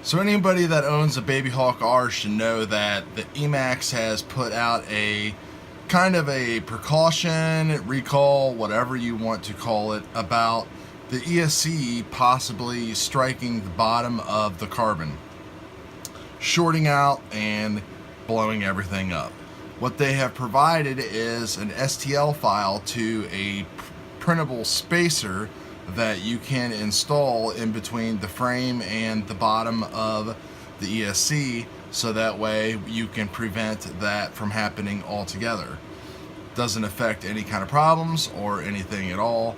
So anybody that owns a Babyhawk-R should know that the Emax has put out a kind of a precaution, recall, whatever you want to call it, about the ESC possibly striking the bottom of the carbon, shorting out and blowing everything up. What they have provided is an STL file to a printable spacer that you can install in between the frame and the bottom of the ESC, so that way you can prevent that from happening altogether. Doesn't affect any kind of problems or anything at all.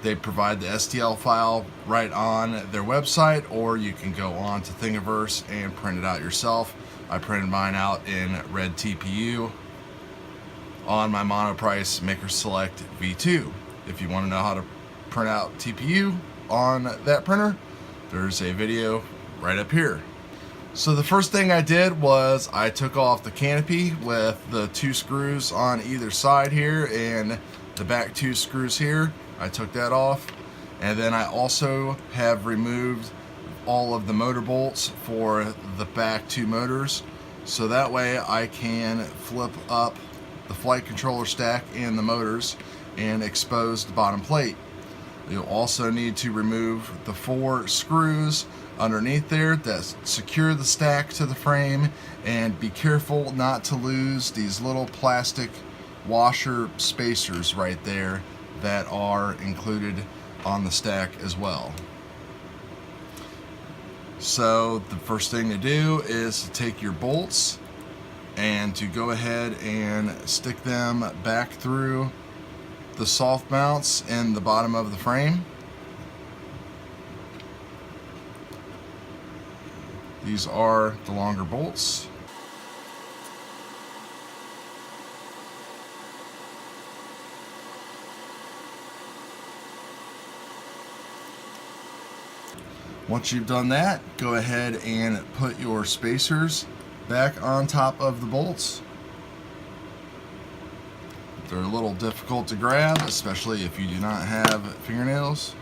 They provide the STL file right on their website, or you can go on to Thingiverse and print it out yourself. I printed mine out in red TPU on my Monoprice Maker Select V2. If you want to know how to print out TPU on that printer, there's a video right up here. So the first thing I did was I took off the canopy with the 2 screws on either side here and the back 2 screws here. I took that off, and then I also have removed all of the motor bolts for the back 2 motors, so that way I can flip up the flight controller stack and the motors and expose the bottom plate. You'll also need to remove the 4 screws underneath there that secure the stack to the frame, and be careful not to lose these little plastic washer spacers right there that are included on the stack as well. So the first thing to do is to take your bolts and to go ahead and stick them back through the soft mounts in the bottom of the frame. These are the longer bolts. Once you've done that, go ahead and put your spacers back on top of the bolts. They're a little difficult to grab, especially if you do not have fingernails.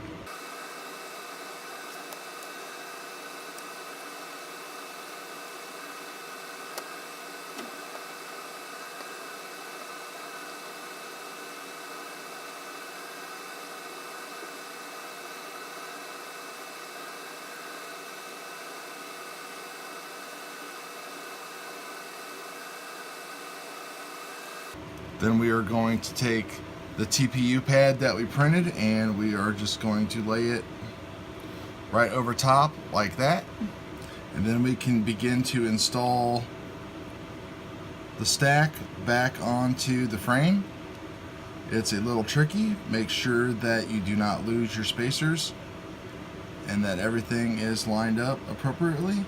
Then we are going to take the TPU pad that we printed, and we are just going to lay it right over top like that. And then we can begin to install the stack back onto the frame. It's a little tricky. Make sure that you do not lose your spacers and that everything is lined up appropriately.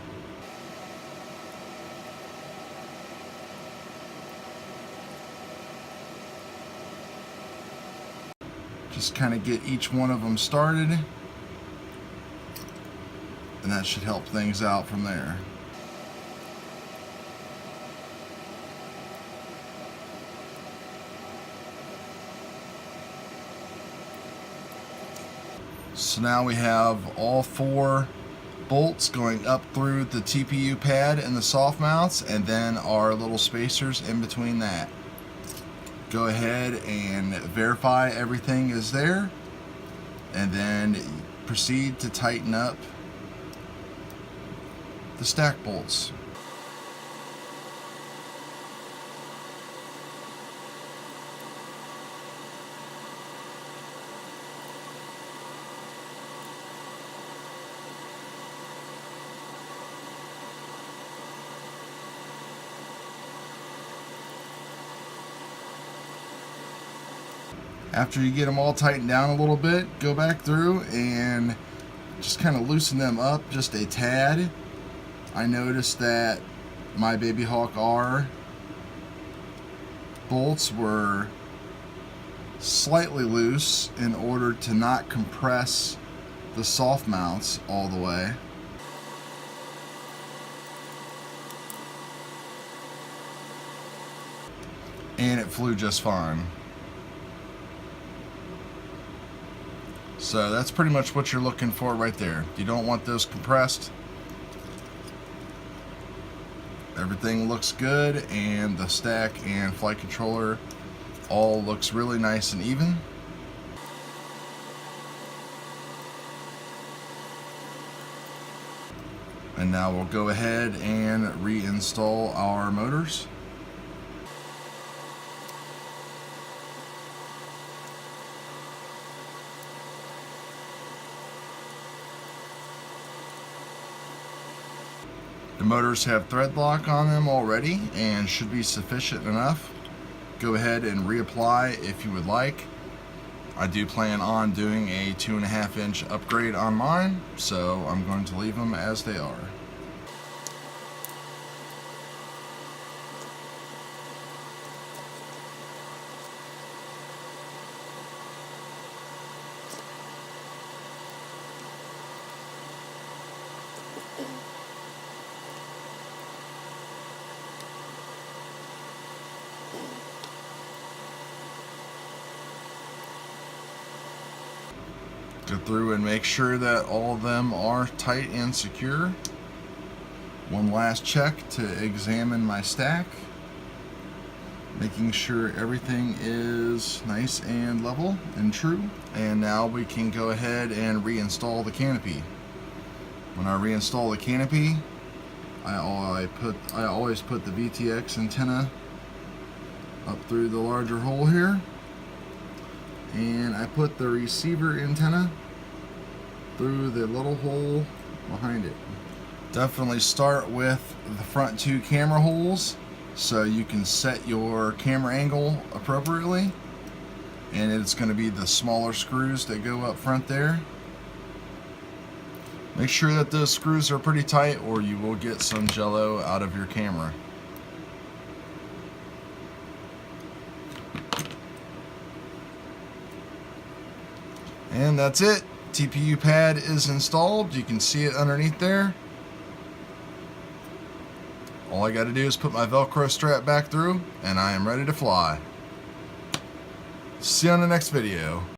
Just kind of get each one of them started, and that should help things out from there. So now we have all 4 bolts going up through the TPU pad and the soft mounts, and then our little spacers in between that. Go ahead and verify everything is there, and then proceed to tighten up the stack bolts. After you get them all tightened down a little bit, go back through and just kind of loosen them up just a tad. I noticed that my Babyhawk-R bolts were slightly loose in order to not compress the soft mounts all the way. And it flew just fine. So that's pretty much what you're looking for right there. You don't want those compressed. Everything looks good, and the stack and flight controller all looks really nice and even. And now we'll go ahead and reinstall our motors. The motors have thread lock on them already and should be sufficient enough. Go ahead and reapply if you would like. I do plan on doing a 2.5 inch upgrade on mine, so I'm going to leave them as they are. Go through and make sure that all of them are tight and secure. One last check to examine my stack, making sure everything is nice and level and true. And now we can go ahead and reinstall the canopy. When I reinstall the canopy, I always put the VTX antenna up through the larger hole here, and I put the receiver antenna through the little hole behind it. Definitely start with the front two camera holes so you can set your camera angle appropriately, and it's going to be the smaller screws that go up front there. Make sure that those screws are pretty tight or you will get some jello out of your camera. And that's it. TPU pad is installed. You can see it underneath there. All I got to do is put my Velcro strap back through and I am ready to fly. See you on the next video.